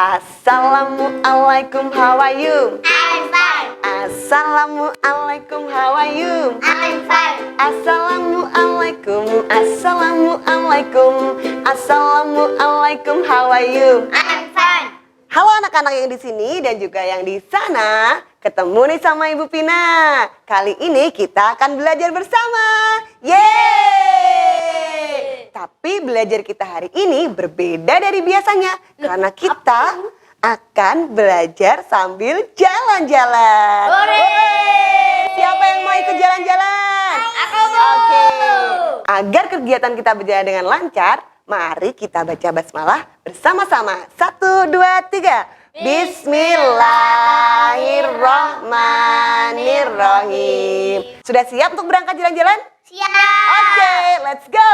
Assalamualaikum, how are you? I'm fine. Assalamualaikum, how are you? I'm fine. Assalamualaikum, assalamualaikum, assalamualaikum, how are you? I'm fine. Halo anak-anak yang di sini dan juga yang di sana. Ketemu nih sama Ibu Pina. Kali ini kita akan belajar bersama. Yeay! Tapi belajar kita hari ini berbeda dari biasanya. Karena kita akan belajar sambil jalan-jalan. Hore! Siapa yang mau ikut jalan-jalan? Aku mau. Oke. Agar kegiatan kita berjalan dengan lancar, mari kita baca basmalah bersama-sama. 1, 2, 3. Bismillahirrahmanirrahim. Sudah siap untuk berangkat jalan-jalan? Siap. Oke, let's go.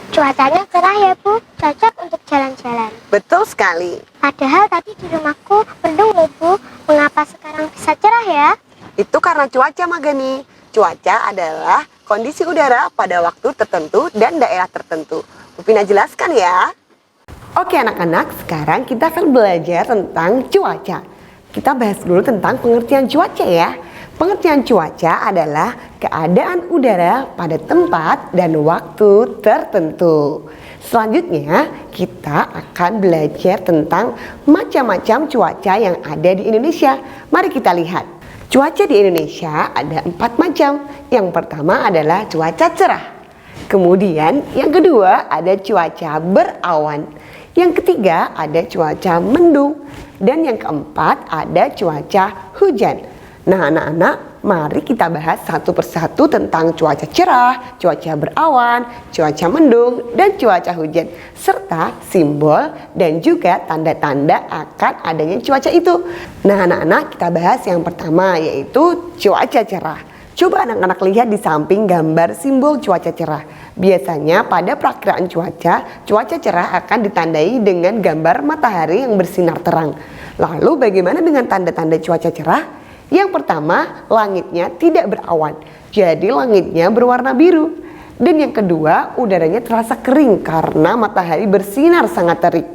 Cuacanya cerah ya Bu, cocok untuk jalan-jalan. Betul sekali. Padahal tadi di rumahku mendung loh Bu. Mengapa sekarang bisa cerah ya? Itu karena cuaca, Magani. Cuaca adalah kondisi udara pada waktu tertentu dan daerah tertentu. Bu Pina jelaskan ya. Oke anak-anak, sekarang kita akan belajar tentang cuaca. Kita bahas dulu tentang pengertian cuaca ya. Pengertian cuaca adalah keadaan udara pada tempat dan waktu tertentu. Selanjutnya, kita akan belajar tentang macam-macam cuaca yang ada di Indonesia. Mari kita lihat. Cuaca di Indonesia ada 4 macam. Yang pertama adalah cuaca cerah. Kemudian yang kedua ada cuaca berawan. Yang ketiga ada cuaca mendung. Dan yang keempat ada cuaca hujan. Nah anak-anak, mari kita bahas satu persatu tentang cuaca cerah, cuaca berawan, cuaca mendung, dan cuaca hujan. Serta simbol dan juga tanda-tanda akan adanya cuaca itu. Nah anak-anak, kita bahas yang pertama yaitu cuaca cerah. Coba anak-anak lihat di samping gambar simbol cuaca cerah. Biasanya pada perakiraan cuaca cerah akan ditandai dengan gambar matahari yang bersinar terang. Lalu bagaimana dengan tanda-tanda cuaca cerah? Yang pertama, langitnya tidak berawan. Jadi langitnya berwarna biru. Dan yang kedua, udaranya terasa kering karena matahari bersinar sangat terik.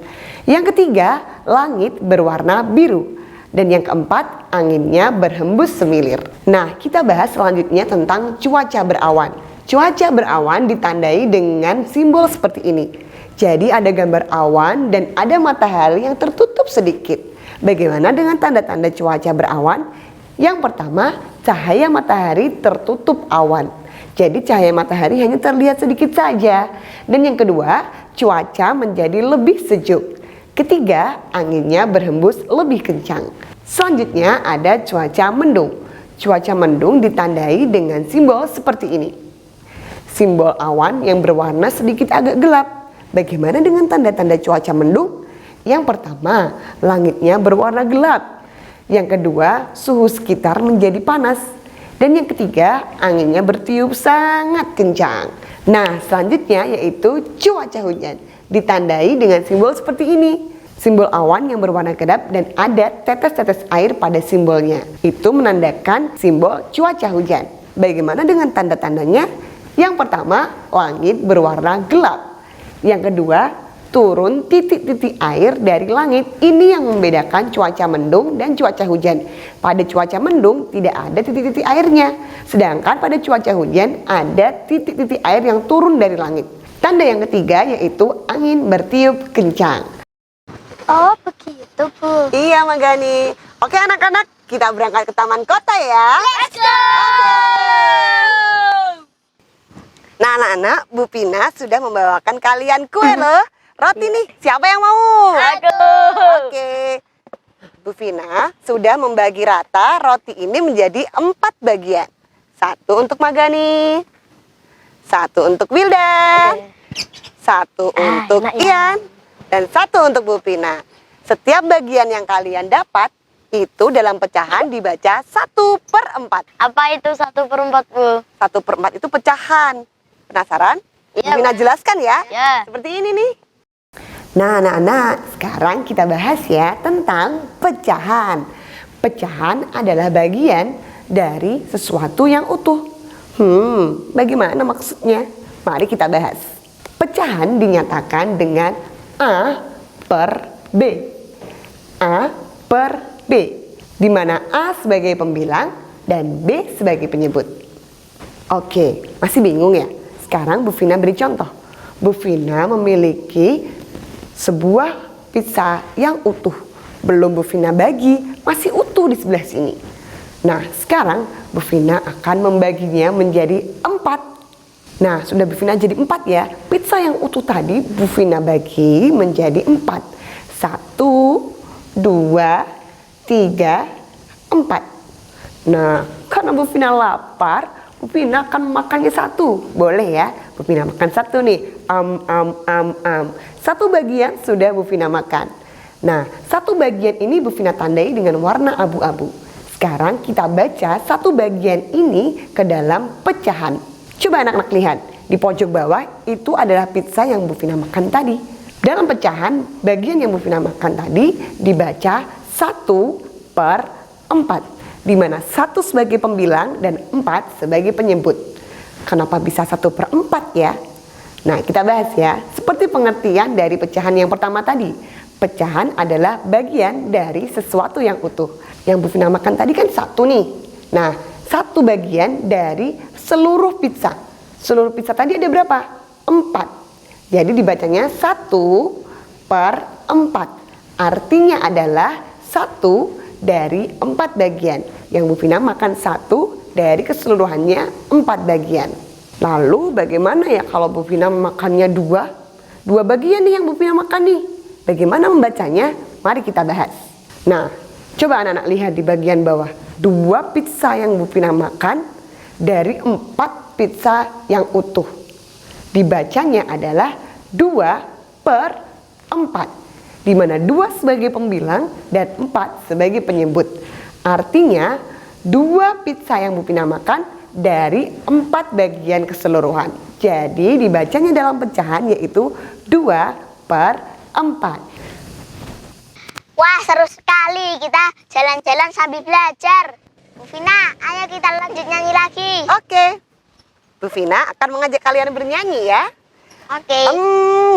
Yang ketiga, langit berwarna biru. Dan yang keempat, anginnya berhembus semilir. Nah, kita bahas selanjutnya tentang cuaca berawan. Cuaca berawan ditandai dengan simbol seperti ini. Jadi ada gambar awan dan ada matahari yang tertutup sedikit. Bagaimana dengan tanda-tanda cuaca berawan? Yang pertama, cahaya matahari tertutup awan. Jadi cahaya matahari hanya terlihat sedikit saja. Dan yang kedua, cuaca menjadi lebih sejuk. Ketiga, anginnya berhembus lebih kencang. Selanjutnya ada cuaca mendung. Cuaca mendung ditandai dengan simbol seperti ini. Simbol awan yang berwarna sedikit agak gelap. Bagaimana dengan tanda-tanda cuaca mendung? Yang pertama, langitnya berwarna gelap. Yang kedua, suhu sekitar menjadi panas. Dan yang ketiga, anginnya bertiup sangat kencang. Nah, selanjutnya yaitu cuaca hujan. Ditandai dengan simbol seperti ini. Simbol awan yang berwarna gelap dan ada tetes-tetes air pada simbolnya. Itu menandakan simbol cuaca hujan. Bagaimana dengan tanda-tandanya? Yang pertama, langit berwarna gelap. Yang kedua, turun titik-titik air dari langit. Ini yang membedakan cuaca mendung dan cuaca hujan. Pada cuaca mendung tidak ada titik-titik airnya. Sedangkan pada cuaca hujan ada titik-titik air yang turun dari langit. Tanda yang ketiga yaitu angin bertiup kencang. Oh begitu Bu. Iya Magani. Oke anak-anak, kita berangkat ke taman kota ya. Let's go. Nah anak-anak, Bu Pina sudah membawakan kalian kue loh. Roti nih, siapa yang mau? Aduh. Oke. Bu Pina sudah membagi rata roti ini menjadi 4 bagian. 1 untuk Magani, 1 untuk Wildan, 1 untuk enak ya. Ian, dan 1 untuk Bu Pina. Setiap bagian yang kalian dapat itu dalam pecahan dibaca 1/4. Apa itu 1/4 Bu? 1/4 itu pecahan. Penasaran? Iya, Bu Pina Bu. jelaskan ya. Ya. Seperti ini nih. Nah anak-anak, sekarang kita bahas ya tentang pecahan. Pecahan adalah bagian dari sesuatu yang utuh. Bagaimana maksudnya? Mari kita bahas. Pecahan dinyatakan dengan A, P, per B. A per B. Di mana A sebagai pembilang dan B sebagai penyebut. Oke, masih bingung ya? Sekarang Bu Vina beri contoh. Bu Vina memiliki sebuah pizza yang utuh. Belum Bu Vina bagi, masih utuh di sebelah sini. Nah, sekarang Bu Vina akan membaginya menjadi 4. Nah, sudah Bu Vina jadi 4 ya. Pizza yang utuh tadi Bu Vina bagi menjadi 4. 1, 2, 3, 4. Nah, karena Bu Vina lapar, Bu Vina akan makannya 1. Boleh ya? Bu Vina makan 1 nih. Satu bagian sudah Bu Vina makan. Nah, satu bagian ini Bu Vina tandai dengan warna abu-abu. Sekarang kita baca satu bagian ini ke dalam pecahan. Coba anak-anak lihat, di pojok bawah itu adalah pizza yang Bu Vina makan tadi. Dalam pecahan, bagian yang Bu Vina makan tadi dibaca 1 per 4. Di mana 1 sebagai pembilang dan 4 sebagai penyebut. Kenapa bisa 1 per 4 ya? Nah, kita bahas ya. Seperti pengertian dari pecahan yang pertama tadi. Pecahan adalah bagian dari sesuatu yang utuh. Yang Bu Vina makan tadi kan 1 nih. Nah, 1 bagian dari seluruh pizza. Seluruh pizza tadi ada berapa? 4. Jadi dibacanya 1 per 4. Artinya adalah 1 dari 4 bagian. Yang Bu Vina makan 1 dari keseluruhannya 4 bagian. Lalu bagaimana ya kalau Bu Vina makannya 2? 2 bagian nih yang Bu Vina makan nih. Bagaimana membacanya? Mari kita bahas. Nah, coba anak-anak lihat di bagian bawah. 2 pizza yang Bu Vina makan dari 4 pizza yang utuh. Dibacanya adalah 2 per 4. Di mana 2 sebagai pembilang dan 4 sebagai penyebut. Artinya 2 pizza yang Bu Vina makan dari 4 bagian keseluruhan. Jadi dibacanya dalam pecahan yaitu 2 per 4. Wah, seru sekali. Kita jalan-jalan sambil belajar. Bu Vina, ayo kita lanjut nyanyi lagi. Oke, Bu Vina akan mengajak kalian bernyanyi ya. Oke.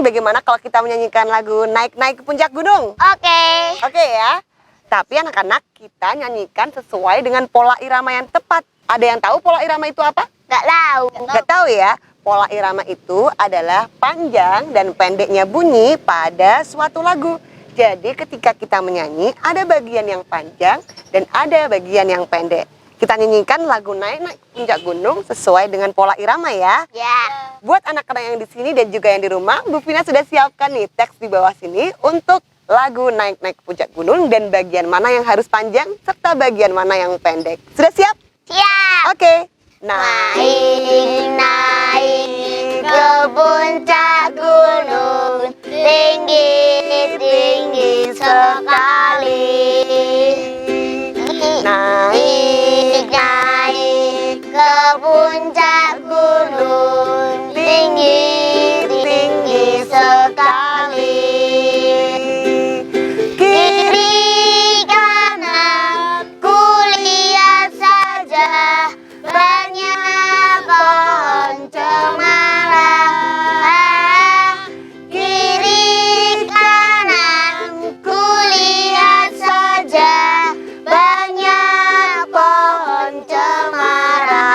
Bagaimana kalau kita menyanyikan lagu Naik-Naik ke Puncak Gunung? Oke. Oke ya. Tapi anak-anak kita nyanyikan sesuai dengan pola irama yang tepat. Ada yang tahu pola irama itu apa? Gak tahu. Gak tahu ya. Pola irama itu adalah panjang dan pendeknya bunyi pada suatu lagu. Jadi ketika kita menyanyi ada bagian yang panjang dan ada bagian yang pendek. Kita nyanyikan lagu Naik-Naik ke Puncak Gunung sesuai dengan pola irama ya. Ya. Buat anak-anak yang di sini dan juga yang di rumah, Bu Vina sudah siapkan nih teks di bawah sini untuk lagu Naik-Naik ke Puncak Gunung dan bagian mana yang harus panjang serta bagian mana yang pendek. Sudah siap? Siap. Oke. Naik, naik ke puncak gunung, tinggi, tinggi sekali. Naik, naik ke puncak gunung, tinggi, tinggi sekali. Kiri kanan kulihat saja, banyak pohon cemara. Kiri kanan kulihat saja, banyak pohon cemara.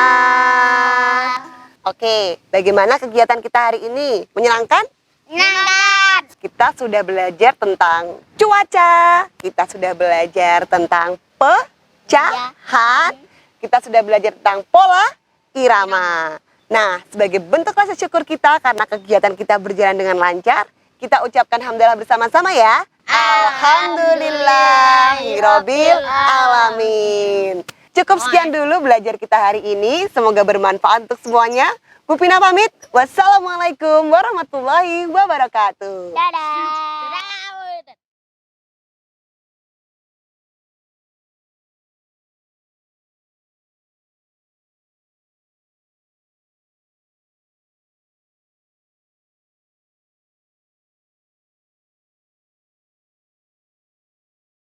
Oke, bagaimana kegiatan kita hari ini? Menyenangkan? Menyenangkan. Kita sudah belajar tentang cuaca, kita sudah belajar tentang pecahan, kita sudah belajar tentang pola irama. Nah, sebagai bentuk rasa syukur kita karena kegiatan kita berjalan dengan lancar, kita ucapkan hamdalah bersama-sama ya. Alhamdulillahirabbil alamin. Cukup sekian dulu belajar kita hari ini. Semoga bermanfaat untuk semuanya. Bu Vina pamit. Wassalamualaikum warahmatullahi wabarakatuh. Dadah.